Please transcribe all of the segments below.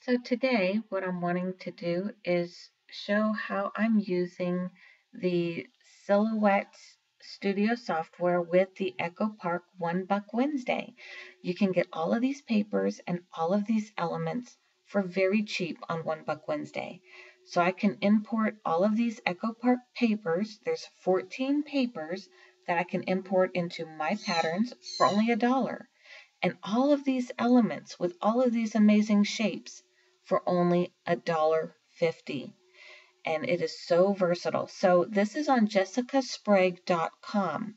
So today, what I'm wanting to do is show how I'm using the Silhouette Studio software with the Echo Park $1 Wednesday. You can get all of these papers and all of these elements for very cheap on $1 Wednesday. So I can import all of these Echo Park papers. There's 14 papers that I can import into my patterns for only $1. And all of these elements with all of these amazing shapes for only $1.50. And it is so versatile. So this is on jessicasprague.com.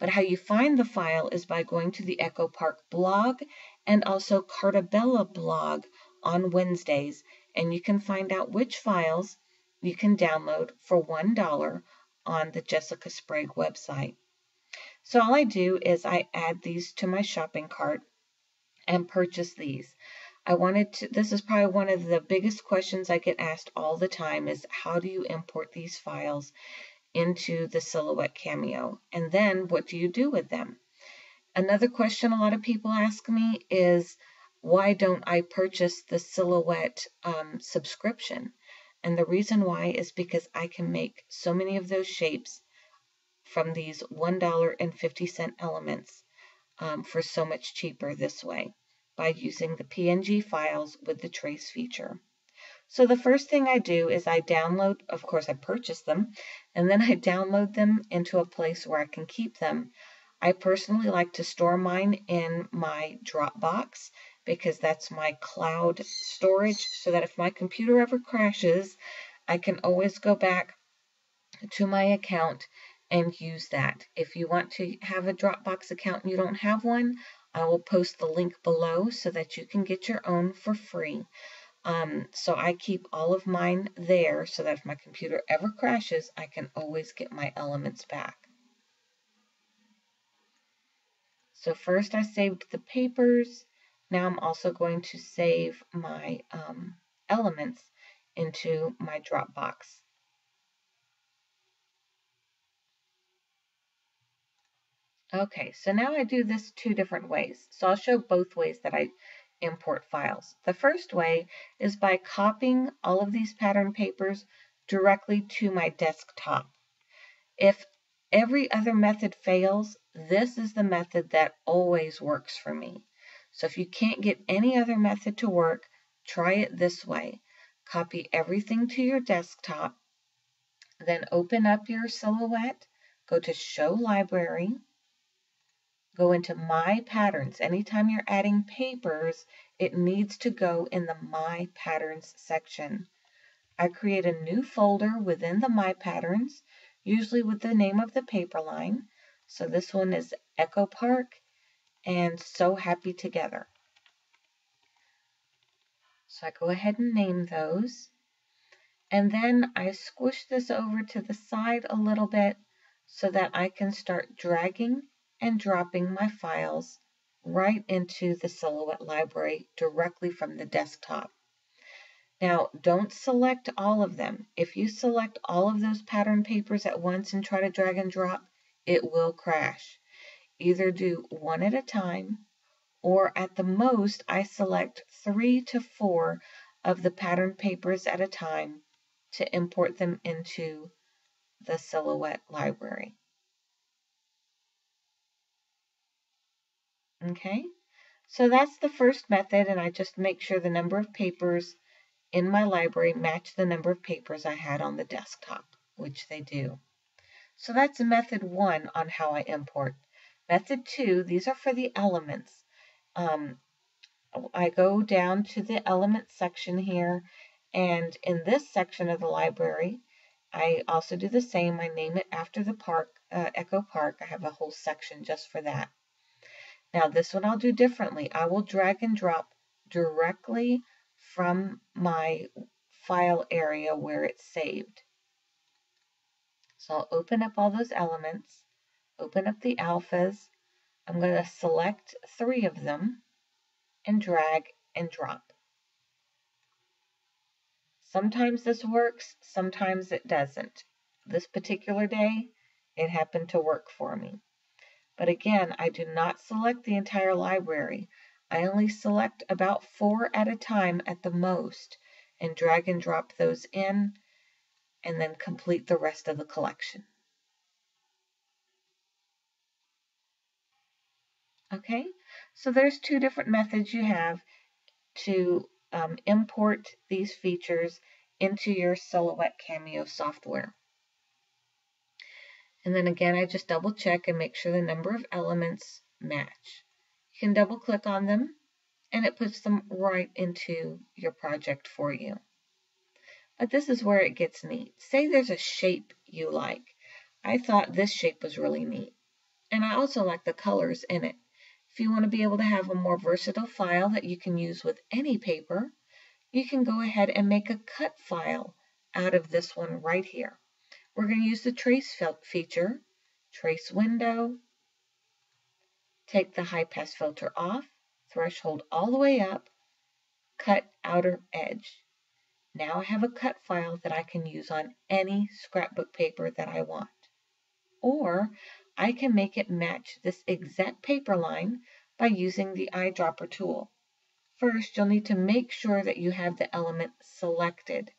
But how you find the file is by going to the Echo Park blog and also Cartabella blog on Wednesdays. And you can find out which files you can download for $1 on the Jessica Sprague website. So all I do is I add these to my shopping cart and purchase these. This is probably one of the biggest questions I get asked all the time is how do you import these files into the Silhouette Cameo? And then what do you do with them? Another question a lot of people ask me is why don't I purchase the Silhouette subscription? And the reason why is because I can make so many of those shapes from these $1.50 elements for so much cheaper this way by using the PNG files with the trace feature. So the first thing I do is I download, of course I purchase them, and then I download them into a place where I can keep them. I personally like to store mine in my Dropbox because that's my cloud storage so that if my computer ever crashes, I can always go back to my account and use that. If you want to have a Dropbox account and you don't have one, I will post the link below so that you can get your own for free. So I keep all of mine there so that if my computer ever crashes, I can always get my elements back. So first I saved the papers. Now I'm also going to save my elements into my Dropbox. Okay, so now I do this two different ways. So I'll show both ways that I import files. The first way is by copying all of these pattern papers directly to my desktop. If every other method fails, this is the method that always works for me. So if you can't get any other method to work, try it this way. Copy everything to your desktop, then open up your Silhouette, go to Show Library, go into My Patterns. Anytime you're adding papers, it needs to go in the My Patterns section. I create a new folder within the My Patterns, usually with the name of the paper line. So this one is Echo Park and So Happy Together. So I go ahead and name those. And then I squish this over to the side a little bit so that I can start dragging and dropping my files right into the Silhouette library directly from the desktop. Now, don't select all of them. If you select all of those pattern papers at once and try to drag and drop, it will crash. Either do one at a time, or at the most, I select 3 to 4 of the pattern papers at a time to import them into the Silhouette library. Okay, so that's the first method, and I just make sure the number of papers in my library match the number of papers I had on the desktop, which they do. So that's method 1 on how I import. Method 2, these are for the elements. I go down to the elements section here, and in this section of the library, I also do the same. I name it after the park, Echo Park. I have a whole section just for that. Now this one I'll do differently. I will drag and drop directly from my file area where it's saved. So I'll open up all those elements, open up the alphas. I'm going to select 3 of them and drag and drop. Sometimes this works, sometimes it doesn't. This particular day, it happened to work for me. But again, I do not select the entire library. I only select about 4 at a time at the most and drag and drop those in and then complete the rest of the collection. Okay, so there's 2 different methods you have to import these features into your Silhouette Cameo software. And then again, I just double check and make sure the number of elements match. You can double click on them and it puts them right into your project for you. But this is where it gets neat. Say there's a shape you like. I thought this shape was really neat. And I also like the colors in it. If you want to be able to have a more versatile file that you can use with any paper, you can go ahead and make a cut file out of this one right here. We're going to use the trace feature, trace window, take the high pass filter off, threshold all the way up, cut outer edge. Now I have a cut file that I can use on any scrapbook paper that I want. Or I can make it match this exact paper line by using the eyedropper tool. First, you'll need to make sure that you have the element selected.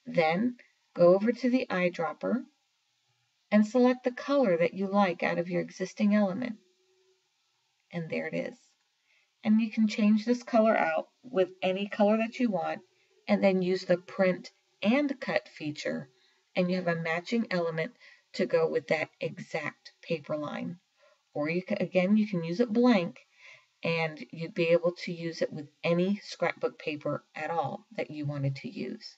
Then go over to the eyedropper and select the color that you like out of your existing element. And there it is. And you can change this color out with any color that you want and then use the print and cut feature and you have a matching element to go with that exact paper line. Or you can use it blank and you'd be able to use it with any scrapbook paper at all that you wanted to use.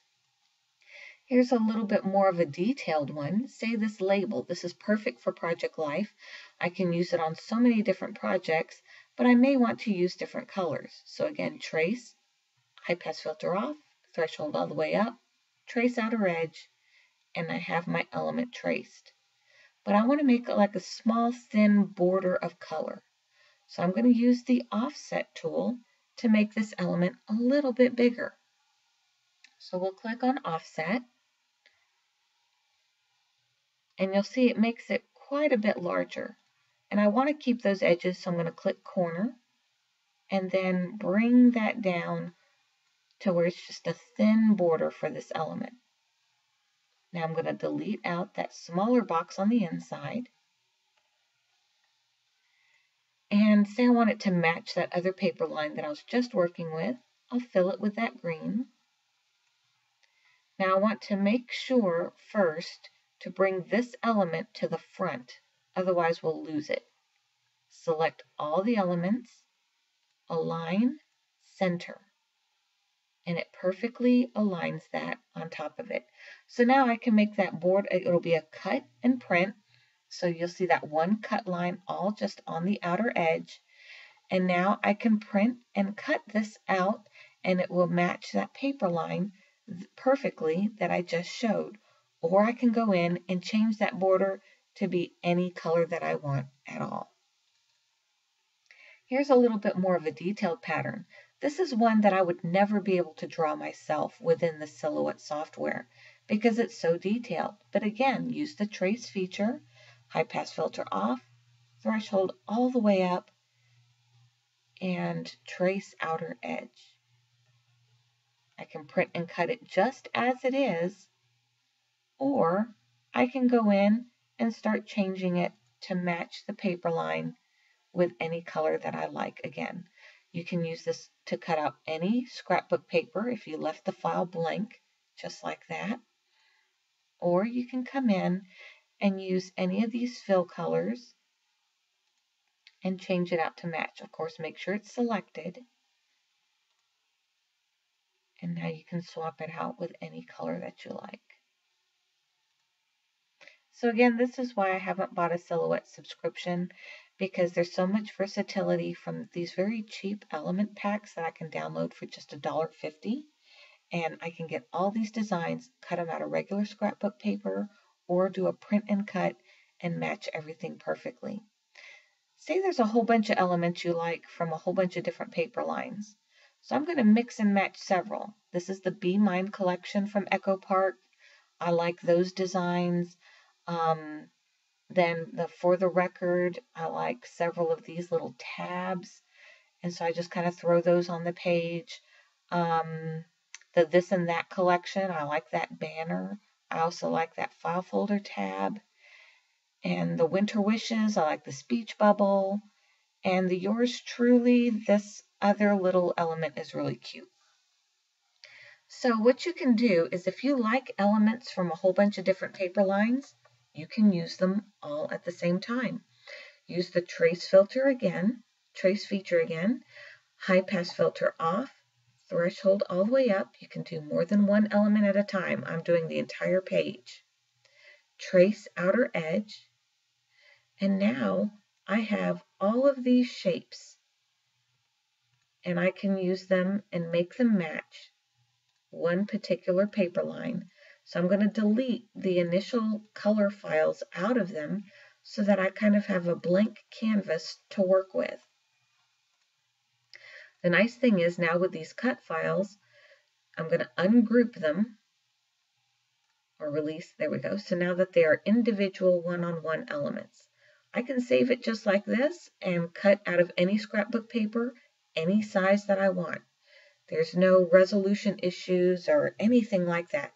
Here's a little bit more of a detailed one. Say this label. This is perfect for Project Life. I can use it on so many different projects, but I may want to use different colors. So again, trace, high pass filter off, threshold all the way up, trace outer edge, and I have my element traced. But I want to make it like a small thin border of color. So I'm going to use the offset tool to make this element a little bit bigger. So we'll click on offset and you'll see it makes it quite a bit larger. And I want to keep those edges, so I'm going to click corner and then bring that down to where it's just a thin border for this element. Now I'm going to delete out that smaller box on the inside. And say I want it to match that other paper line that I was just working with. I'll fill it with that green. Now I want to make sure first to bring this element to the front, otherwise we'll lose it. Select all the elements, align, center, and it perfectly aligns that on top of it. So now I can make that board, it'll be a cut and print. So you'll see that one cut line all just on the outer edge. And now I can print and cut this out and it will match that paper line perfectly that I just showed. Or I can go in and change that border to be any color that I want at all. Here's a little bit more of a detailed pattern. This is one that I would never be able to draw myself within the Silhouette software because it's so detailed. But again, use the trace feature, high pass filter off, threshold all the way up, and trace outer edge. I can print and cut it just as it is, or I can go in and start changing it to match the paper line with any color that I like. Again, you can use this to cut out any scrapbook paper if you left the file blank, just like that. Or you can come in and use any of these fill colors and change it out to match. Of course, make sure it's selected. And now you can swap it out with any color that you like. So again, this is why I haven't bought a Silhouette subscription, because there's so much versatility from these very cheap element packs that I can download for just $1.50. And I can get all these designs, cut them out of regular scrapbook paper, or do a print and cut and match everything perfectly. Say there's a whole bunch of elements you like from a whole bunch of different paper lines. So I'm going to mix and match several. This is the Be Mine collection from Echo Park. I like those designs. Then For the Record, I like several of these little tabs. And so I just kind of throw those on the page. The This and That collection, I like that banner. I also like that file folder tab. And the Winter Wishes, I like the speech bubble. And the Yours Truly, this other little element is really cute. So what you can do is if you like elements from a whole bunch of different paper lines, you can use them all at the same time. Use the trace feature again, high pass filter off, threshold all the way up. You can do more than one element at a time. I'm doing the entire page. Trace outer edge. And now I have all of these shapes and I can use them and make them match one particular paper line. So I'm going to delete the initial color files out of them so that I kind of have a blank canvas to work with. The nice thing is now with these cut files, I'm going to ungroup them or release. There we go. So now that they are individual one-on-one elements, I can save it just like this and cut out of any scrapbook paper, any size that I want. There's no resolution issues or anything like that.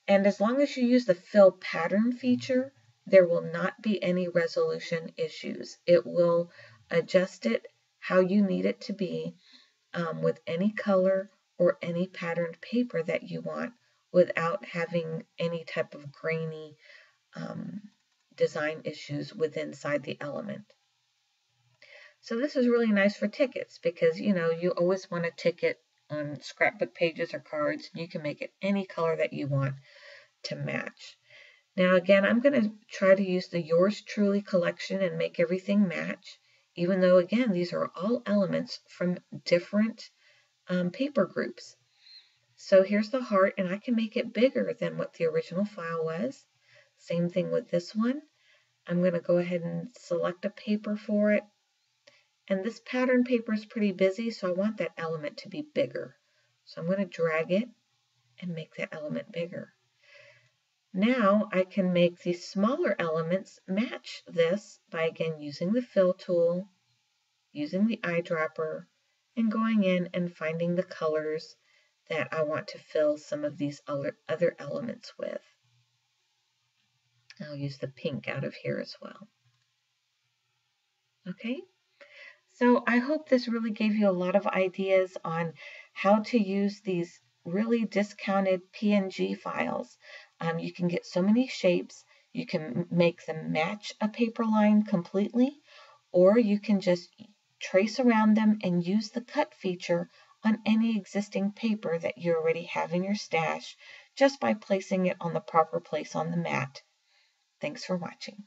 And as long as you use the fill pattern feature, there will not be any resolution issues. It will adjust it how you need it to be with any color or any patterned paper that you want without having any type of grainy design issues inside the element. So this is really nice for tickets because, you know, you always want a ticket on scrapbook pages or cards. You can make it any color that you want to match. Now again, I'm going to try to use the Yours Truly collection and make everything match, even though again, these are all elements from different paper groups. So here's the heart, and I can make it bigger than what the original file was. Same thing with this one. I'm going to go ahead and select a paper for it. And this pattern paper is pretty busy, so I want that element to be bigger. So I'm going to drag it and make that element bigger. Now I can make these smaller elements match this by again using the fill tool, using the eyedropper, and going in and finding the colors that I want to fill some of these other elements with. I'll use the pink out of here as well. Okay, so I hope this really gave you a lot of ideas on how to use these really discounted PNG files. You can get so many shapes. You can make them match a paper line completely, or you can just trace around them and use the cut feature on any existing paper that you already have in your stash just by placing it on the proper place on the mat. Thanks for watching.